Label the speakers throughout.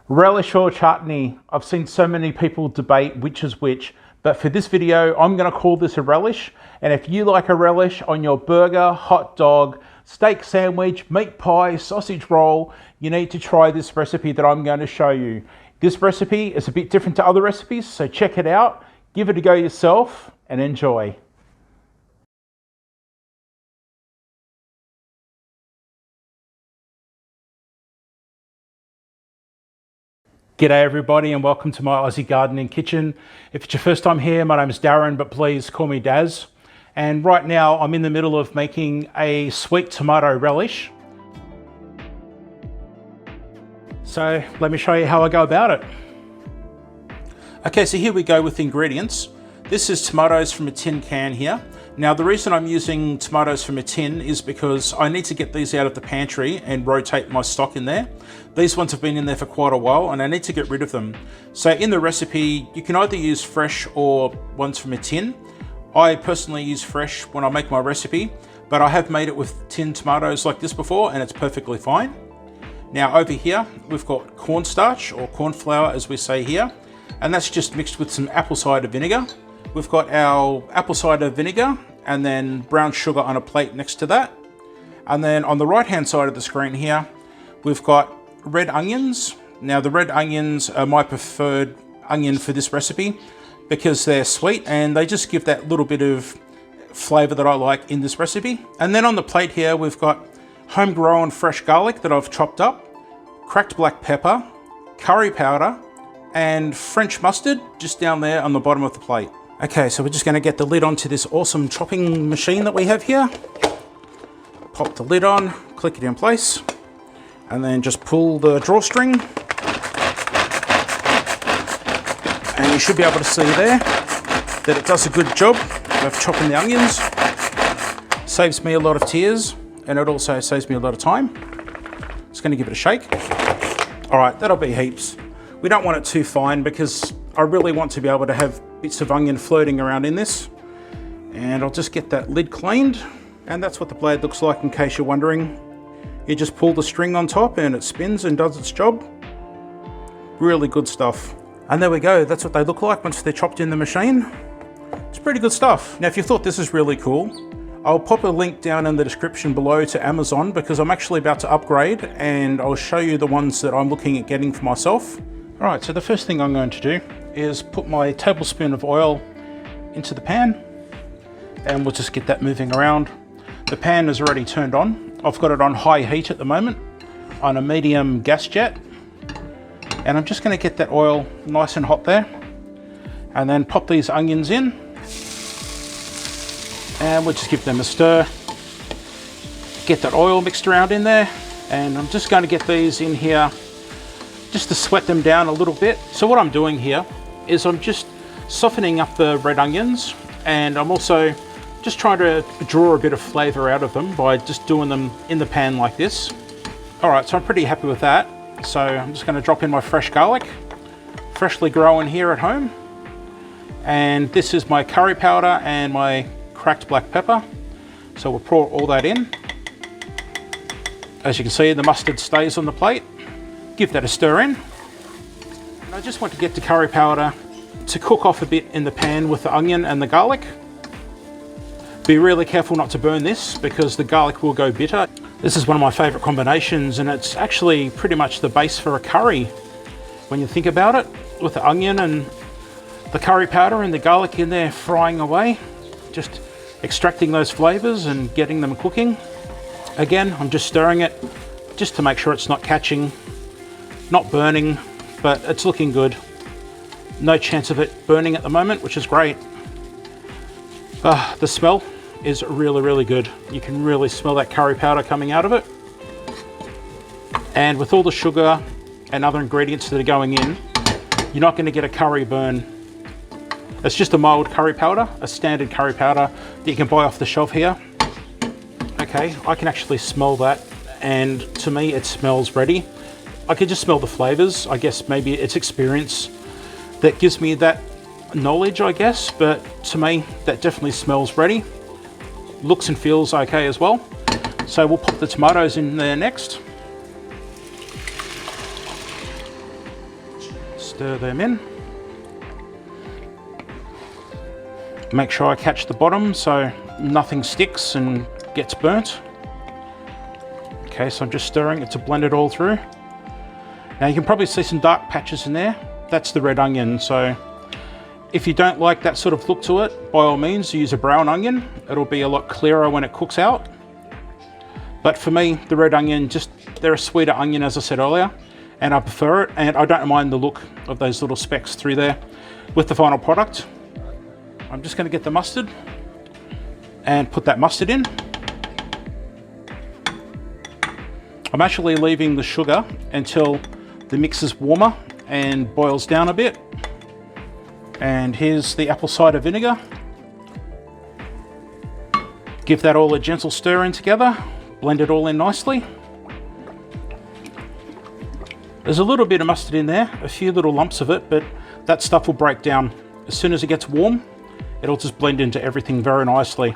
Speaker 1: Relish or chutney? I've seen so many people debate which is which, but for this video, I'm going to call this a relish. And if you like a relish on your burger, hot dog, steak sandwich, meat pie, sausage roll, you need to try this recipe that I'm going to show you. This recipe is a bit different to other recipes, so check it out, give it a go yourself, and enjoy. G'day everybody and welcome to my Aussie gardening kitchen. If it's your first time here, my name is Darren, but please call me Daz. And right now I'm in the middle of making a sweet tomato relish. So let me show you how I go about it. Okay, so here we go with the ingredients. This is tomatoes from a tin can here. Now the reason I'm using tomatoes from a tin is because I need to get these out of the pantry and rotate my stock in there. These ones have been in there for quite a while and I need to get rid of them. So in the recipe, you can either use fresh or ones from a tin. I personally use fresh when I make my recipe, but I have made it with tin tomatoes like this before and it's perfectly fine. Now over here, we've got cornstarch or corn flour as we say here, and that's just mixed with some apple cider vinegar. We've got our apple cider vinegar and then brown sugar on a plate next to that. And then on the right hand side of the screen here, we've got red onions. Now the red onions are my preferred onion for this recipe because they're sweet and they just give that little bit of flavor that I like in this recipe. And then on the plate here, we've got homegrown fresh garlic that I've chopped up, cracked black pepper, curry powder, and French mustard just down there on the bottom of the plate. Okay, so we're just going to get the lid onto this awesome chopping machine that we have here. Pop the lid on, click it in place, and then just pull the drawstring. And you should be able to see there that it does a good job of chopping the onions. Saves me a lot of tears, and it also saves me a lot of time. Just going to give it a shake. All right, that'll be heaps. We don't want it too fine because I really want to be able to have bits of onion floating around in this. And I'll just get that lid cleaned. And that's what the blade looks like in case you're wondering. You just pull the string on top and it spins and does its job. Really good stuff. And there we go, that's what they look like once they're chopped in the machine. It's pretty good stuff. Now if you thought this is really cool, I'll pop a link down in the description below to Amazon because I'm actually about to upgrade and I'll show you the ones that I'm looking at getting for myself. All right, so the first thing I'm going to do is put my tablespoon of oil into the pan and we'll just get that moving around. The pan is already turned on. I've got it on high heat at the moment on a medium gas jet. And I'm just going to get that oil nice and hot there and then pop these onions in and we'll just give them a stir. Get that oil mixed around in there and I'm just going to get these in here just to sweat them down a little bit. So what I'm doing here is I'm just softening up the red onions and I'm also just trying to draw a bit of flavor out of them by just doing them in the pan like this. All right, so I'm pretty happy with that. So I'm just going to drop in my fresh garlic, freshly grown here at home. And this is my curry powder and my cracked black pepper. So we'll pour all that in. As you can see, the mustard stays on the plate. Give that a stir in. And I just want to get the curry powder to cook off a bit in the pan with the onion and the garlic. Be really careful not to burn this because the garlic will go bitter. This is one of my favorite combinations and it's actually pretty much the base for a curry when you think about it, with the onion and the curry powder and the garlic in there frying away, just extracting those flavors and getting them cooking. Again, I'm just stirring it just to make sure it's not catching, not burning, but it's looking good. No chance of it burning at the moment, which is great. The smell is really, really good. You can really smell that curry powder coming out of it. And with all the sugar and other ingredients that are going in, you're not going to get a curry burn. It's just a mild curry powder, a standard curry powder that you can buy off the shelf here. Okay, I can actually smell that and to me it smells ready. I can just smell the flavors. I guess maybe it's experience that gives me that knowledge, I guess, but to me that definitely smells ready. Looks and feels okay as well. So we'll pop the tomatoes in there next. Stir them in. Make sure I catch the bottom so nothing sticks and gets burnt. Okay, so I'm just stirring it to blend it all through. Now you can probably see some dark patches in there. That's the red onion. So if you don't like that sort of look to it, by all means use a brown onion. It'll be a lot clearer when it cooks out. But for me, the red onion, they're a sweeter onion, as I said earlier, and I prefer it, and I don't mind the look of those little specks through there with the final product. I'm just going to get the mustard and put that mustard in. I'm actually leaving the sugar until the mix is warmer and boils down a bit. And here's the apple cider vinegar. Give that all a gentle stir in together. Blend it all in nicely. There's a little bit of mustard in there, a few little lumps of it, but that stuff will break down. As soon as it gets warm, it'll just blend into everything very nicely.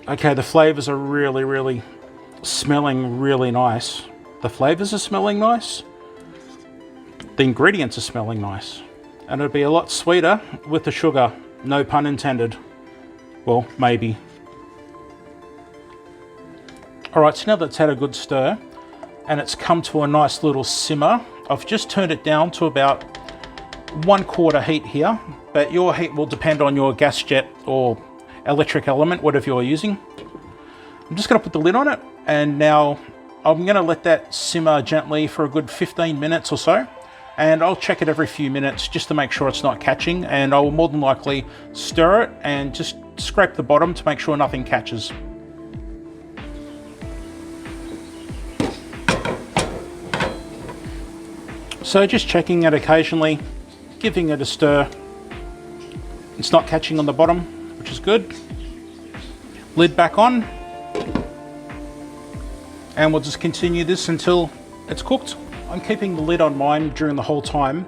Speaker 1: Okay, the flavors are really smelling really nice. The flavors are smelling nice. The ingredients are smelling nice. And it'll be a lot sweeter with the sugar, no pun intended. Well, maybe. Alright, so now that it's had a good stir and it's come to a nice little simmer, I've just turned it down to about 1/4 heat here, but your heat will depend on your gas jet or electric element, whatever you're using. I'm just going to put the lid on it, and now I'm going to let that simmer gently for a good 15 minutes or so, and I'll check it every few minutes just to make sure it's not catching, and I will more than likely stir it and just scrape the bottom to make sure nothing catches. So just checking it occasionally, giving it a stir. It's not catching on the bottom, which is good. Lid back on. And we'll just continue this until it's cooked. I'm keeping the lid on mine during the whole time.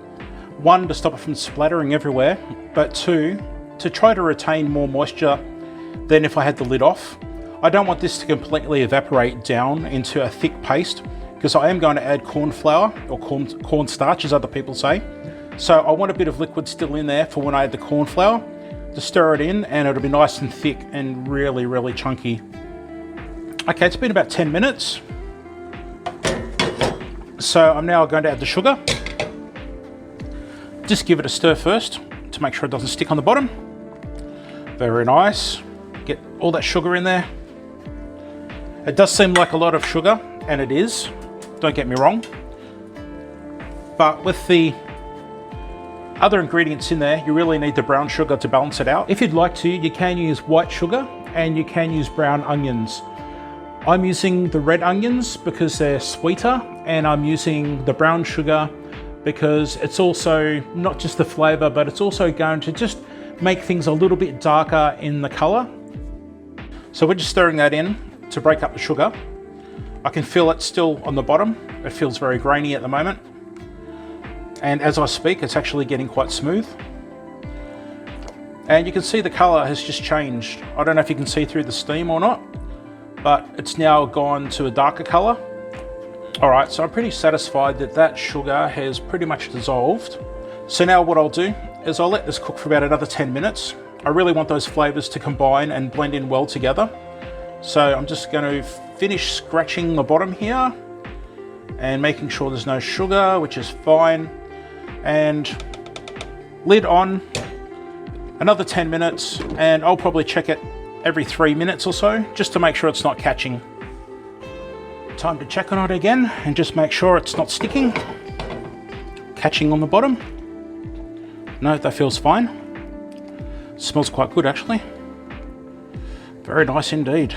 Speaker 1: 1, to stop it from splattering everywhere, but 2, to try to retain more moisture than if I had the lid off. I don't want this to completely evaporate down into a thick paste, because I am going to add corn flour, or corn starch as other people say. So I want a bit of liquid still in there for when I add the corn flour, to stir it in, and it'll be nice and thick and really chunky. Okay, it's been about 10 minutes. So I'm now going to add the sugar. Just give it a stir first to make sure it doesn't stick on the bottom. Very nice. Get all that sugar in there. It does seem like a lot of sugar, and it is. Don't get me wrong. But with the other ingredients in there, you really need the brown sugar to balance it out. If you'd like to, you can use white sugar and you can use brown onions. I'm using the red onions because they're sweeter, and I'm using the brown sugar because it's also not just the flavor, but it's also going to just make things a little bit darker in the color. So we're just stirring that in to break up the sugar. I can feel it still on the bottom. It feels very grainy at the moment. And as I speak, it's actually getting quite smooth. And you can see the color has just changed. I don't know if you can see through the steam or not, but it's now gone to a darker color. All right, so I'm pretty satisfied that that sugar has pretty much dissolved. So now what I'll do is I'll let this cook for about another 10 minutes. I really want those flavors to combine and blend in well together. So I'm just going to finish scratching the bottom here and making sure there's no sugar, which is fine. And lid on, another 10 minutes, and I'll probably check it every 3 minutes or so, just to make sure it's not catching. Time to check on it again and just make sure it's not sticking, catching on the bottom. No, that feels fine. Smells quite good actually. Very nice indeed.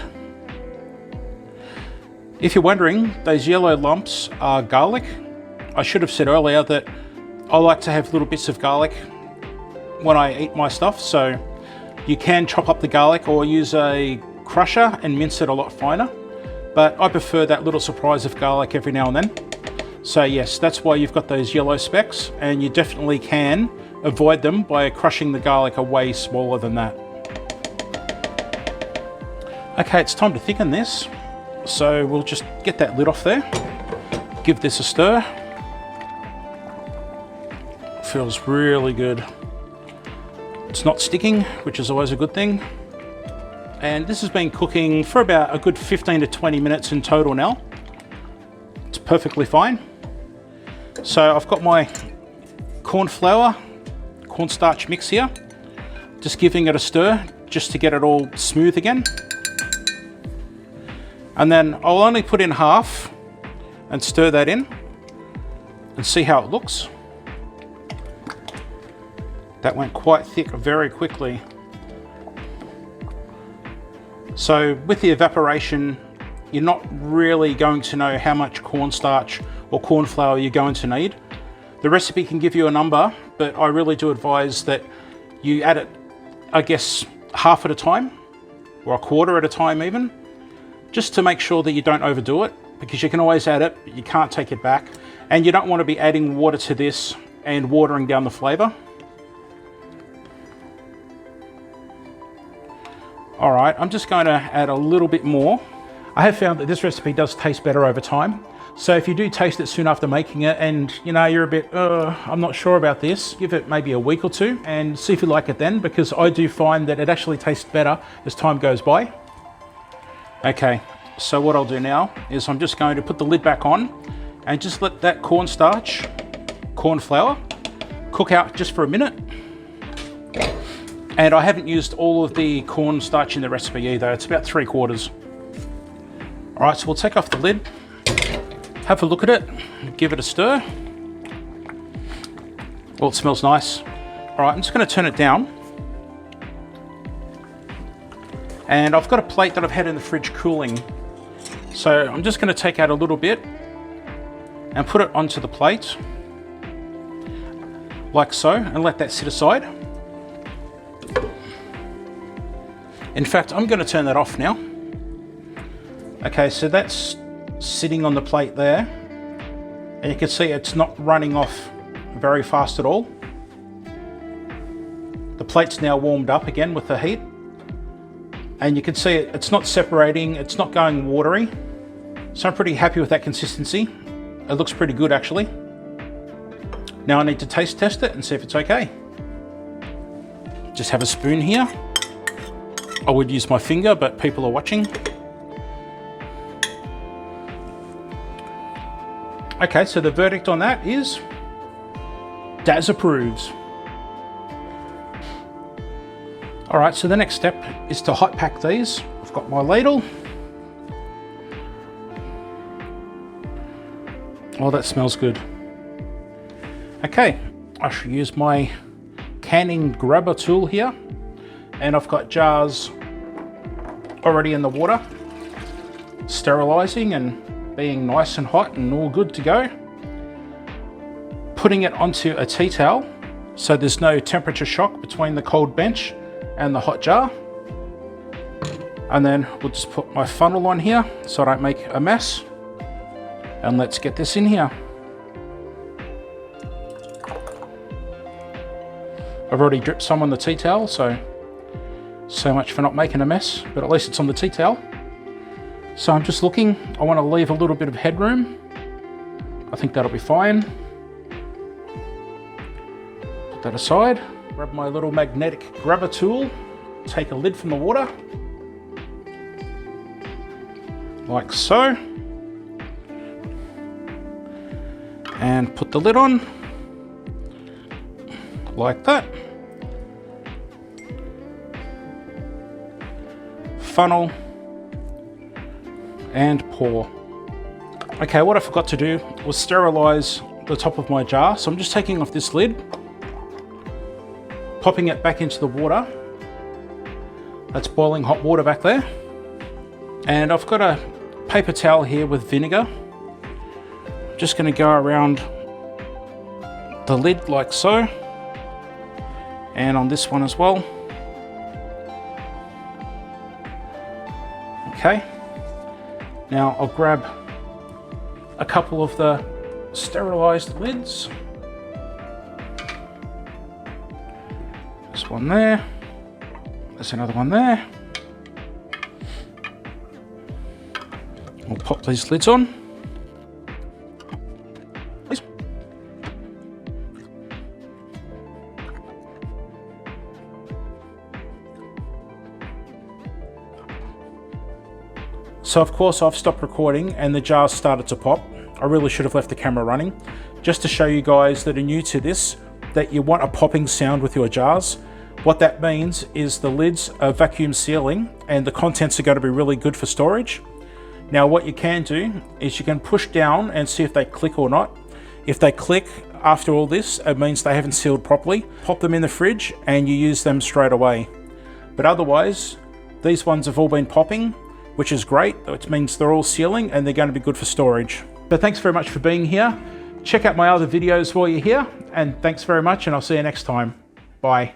Speaker 1: If you're wondering, those yellow lumps are garlic. I should have said earlier that I like to have little bits of garlic when I eat my stuff, so you can chop up the garlic or use a crusher and mince it a lot finer, but I prefer that little surprise of garlic every now and then. So yes, that's why you've got those yellow specks, and you definitely can avoid them by crushing the garlic a way smaller than that. Okay, it's time to thicken this. So we'll just get that lid off there, give this a stir. Feels really good. It's not sticking, which is always a good thing. And this has been cooking for about a good 15 to 20 minutes in total now. It's perfectly fine. So I've got my corn flour, cornstarch mix here. Just giving it a stir just to get it all smooth again. And then I'll only put in half and stir that in and see how it looks. That went quite thick very quickly. So with the evaporation, you're not really going to know how much cornstarch or corn flour you're going to need. The recipe can give you a number, but I really do advise that you add it, I guess, half at a time or a quarter at a time even, just to make sure that you don't overdo it, because you can always add it, but you can't take it back. And you don't want to be adding water to this and watering down the flavor. All right, I'm just going to add a little bit more. I have found that this recipe does taste better over time. So if you do taste it soon after making it and you're a bit, I'm not sure about this, give it maybe a week or two and see if you like it then, because I do find that it actually tastes better as time goes by. Okay, so what I'll do now is I'm just going to put the lid back on and just let that cornstarch, corn flour, cook out just for a minute. And I haven't used all of the cornstarch in the recipe either. It's about 3/4. All right, so we'll take off the lid, have a look at it, give it a stir. Well, it smells nice. All right, I'm just going to turn it down. And I've got a plate that I've had in the fridge cooling. So I'm just going to take out a little bit and put it onto the plate, like so, and let that sit aside. In fact, I'm going to turn that off now. Okay, so that's sitting on the plate there. And you can see it's not running off very fast at all. The plate's now warmed up again with the heat. And you can see it's not separating, it's not going watery. So I'm pretty happy with that consistency. It looks pretty good actually. Now I need to taste test it and see if it's okay. Just have a spoon here. I would use my finger, but people are watching. Okay, so the verdict on that is Daz approves. All right, so the next step is to hot pack these. I've got my ladle. Oh, that smells good. Okay, I should use my canning grabber tool here. And I've got jars already in the water, sterilizing and being nice and hot and all good to go. Putting it onto a tea towel so there's no temperature shock between the cold bench and the hot jar. And then we'll just put my funnel on here so I don't make a mess. And let's get this in here. I've already dripped some on the tea towel, so much for not making a mess, but at least it's on the tea towel. So I'm just looking, I want to leave a little bit of headroom. I think that'll be fine. Put that aside, grab my little magnetic grabber tool, take a lid from the water, like so, and put the lid on, like that. Funnel and pour. Okay, what I forgot to do was sterilize the top of my jar, so I'm just taking off this lid, popping it back into the water. That's boiling hot water back there, and I've got a paper towel here with vinegar. I'm just going to go around the lid like so, and on this one as well. Okay, now I'll grab a couple of the sterilized lids. There's one there, there's another one there. We'll pop these lids on. So of course I've stopped recording and the jars started to pop. I really should have left the camera running, just to show you guys that are new to this, that you want a popping sound with your jars. What that means is the lids are vacuum sealing and the contents are going to be really good for storage. Now what you can do is you can push down and see if they click or not. If they click after all this, it means they haven't sealed properly. Pop them in the fridge and you use them straight away. But otherwise, these ones have all been popping, which is great. It means they're all sealing and they're going to be good for storage. So thanks very much for being here. Check out my other videos while you're here, and thanks very much, and I'll see you next time. Bye.